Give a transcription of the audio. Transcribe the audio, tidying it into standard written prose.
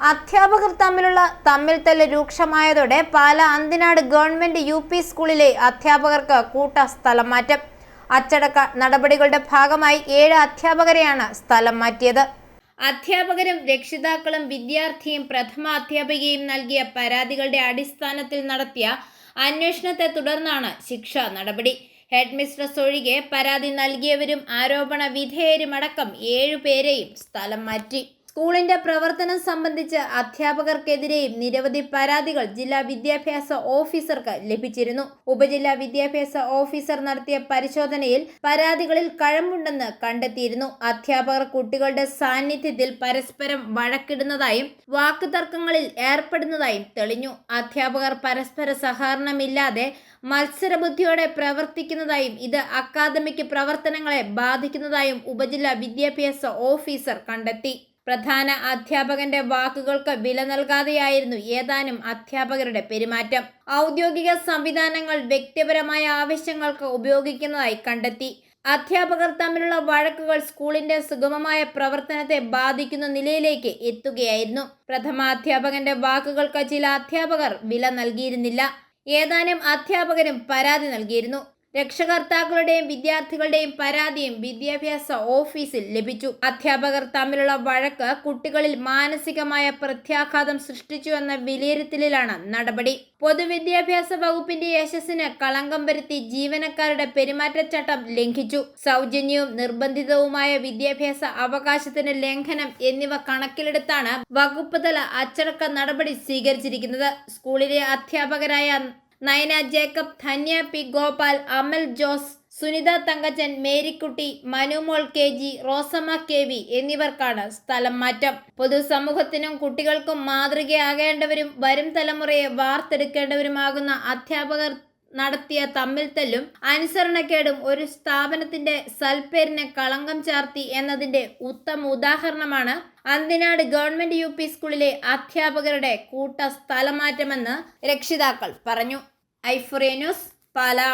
അധ്യാപകർ തമ്മിലുള്ള തമ്മിൽത്തല്ല് രൂക്ഷമായതോടെ Pala Anthinad government UP. സ്കൂളിലെ അധ്യാപകർക്ക് കൂട്ട സ്ഥലം മാറ്റം. അച്ചടക്ക നടപടികളുടെ ഭാഗമായി 7 അധ്യാപകരെയാണ് സ്ഥലം മാറ്റിയത്. അധ്യാപകരും രക്ഷിതാക്കളും വിദ്യാർത്ഥിയും പ്രഥമ അധ്യാപികയും നൽകിയ പരാതികളുടെ അടിസ്ഥാനത്തിൽ നടത്തിയ അന്വേഷണത്തെ തുടർന്നാണ് ശിക്ഷാ നടപടി. ഹെഡ് മിസ്ട്രസ് ഒഴികെ പരാതി നൽകിയവരും ആരോപണ വിധേയരുമടക്കം 7 പേരെയും സ്ഥലം മാറ്റി. സ്കൂളിന്റെ പ്രവർത്തനം സംബന്ധിച്ച് അധ്യാപകർക്കെതിരെയും നിരവധി പരാതികൾ ജില്ലാ വിദ്യാഭ്യാസ ഓഫീസർക്ക് ലഭിച്ചിരുന്നു. ഉപജില്ലാ വിദ്യാഭ്യാസ ഓഫീസർ നടത്തിയ പരിശോധനയിൽ പരാതികളിൽ കഴമ്പുണ്ടെന്ന് കണ്ടെത്തിയിരുന്നു. അധ്യാപകർ കുട്ടികളുടെ സാന്നിധ്യത്തിൽ പരസ്പരം വഴക്കിടുന്നതായും വാക്കുതർക്കങ്ങളിൽ ഏർപ്പെടുന്നതായും തെളിഞ്ഞു. അധ്യാപകർ പരസ്പര സഹകരണമില്ലാതെ മത്സരബുദ്ധിയോടെ പ്രവർത്തിക്കുന്നതായും ഇത് അക്കാദമിക് പ്രവർത്തനങ്ങളെ ബാധിക്കുന്നതായും ഉപജില്ലാ വിദ്യാഭ്യാസ ഓഫീസർ കണ്ടെത്തി. പ്രധാന അധ്യാപകന്റെ വാക്കുകൾക്ക് വില നൽകാതെയായിരുന്നു ഏതാനും അധ്യാപകരുടെ പെരുമാറ്റം. ഔദ്യോഗിക സംവിധാനങ്ങൾ വ്യക്തിപരമായ ആവശ്യങ്ങൾക്ക് ഉപയോഗിക്കുന്നതായി കണ്ടെത്തി. അധ്യാപകർ തമ്മിലുള്ള വഴക്കുകൾ സ്കൂളിന്റെ സുഗമമായ പ്രവർത്തനത്തെ ബാധിക്കുന്ന നിലയിലേക്ക് എത്തുകയായിരുന്നു. പ്രഥമ അധ്യാപകന്റെ വാക്കുകൾക്ക് ചില അധ്യാപകർ വില നൽകിയിരുന്നില്ല. ഏതാനും അധ്യാപകരും പരാതി നൽകിയിരുന്നു. രക്ഷകർത്താക്കളുടെയും വിദ്യാർത്ഥികളുടെയും പരാതിയും വിദ്യാഭ്യാസ ഓഫീസിൽ ലഭിച്ചു. അധ്യാപകർ തമ്മിലുള്ള വഴക്ക് കുട്ടികളിൽ മാനസികമായ പ്രത്യാഘാതം സൃഷ്ടിച്ചുവെന്ന വിലയിരുത്തലിലാണ് നടപടി. പൊതുവിദ്യാഭ്യാസ വകുപ്പിന്റെ യശസ്സിന് കളങ്കം വരുത്തി ജീവനക്കാരുടെ പെരുമാറ്റച്ചട്ടം ലംഘിച്ചു. സൗജന്യവും നിർബന്ധിതവുമായ വിദ്യാഭ്യാസ അവകാശത്തിന് ലംഘനം എന്നിവ കണക്കിലെടുത്താണ് വകുപ്പ് തല അച്ചടക്ക നടപടി സ്വീകരിച്ചിരിക്കുന്നത്. സ്കൂളിലെ അധ്യാപകരായ നയന ജേക്കബ്, ധന്യ പി ഗോപാൽ, അമൽ ജോസ്, സുനിത തങ്കച്ചൻ, മേരിക്കുട്ടി, മനുമോൾ KG, റോസമ്മ KV എന്നിവർക്കാണ് സ്ഥലം മാറ്റം. പൊതുസമൂഹത്തിനും കുട്ടികൾക്കും മാതൃകയാകേണ്ടവരും വരും തലമുറയെ വാർത്തെടുക്കേണ്ടവരുമാകുന്ന അധ്യാപകർ നടത്തിയ തമ്മിൽത്തല്ലും അനുസരണക്കേടും ഒരു സ്ഥാപനത്തിന്റെ സൽപ്പേരിന് കളങ്കം ചാർത്തി എന്നതിന്റെ ഉത്തമ ഉദാഹരണമാണ് അന്തിനാട് ഗവൺമെന്റ് യു.പി. സ്കൂളിലെ അധ്യാപകരുടെ കൂട്ട സ്ഥലമാറ്റമെന്ന് രക്ഷിതാക്കൾ പറഞ്ഞു. ഐഫോറിയ ന്യൂസ്, പാലാ.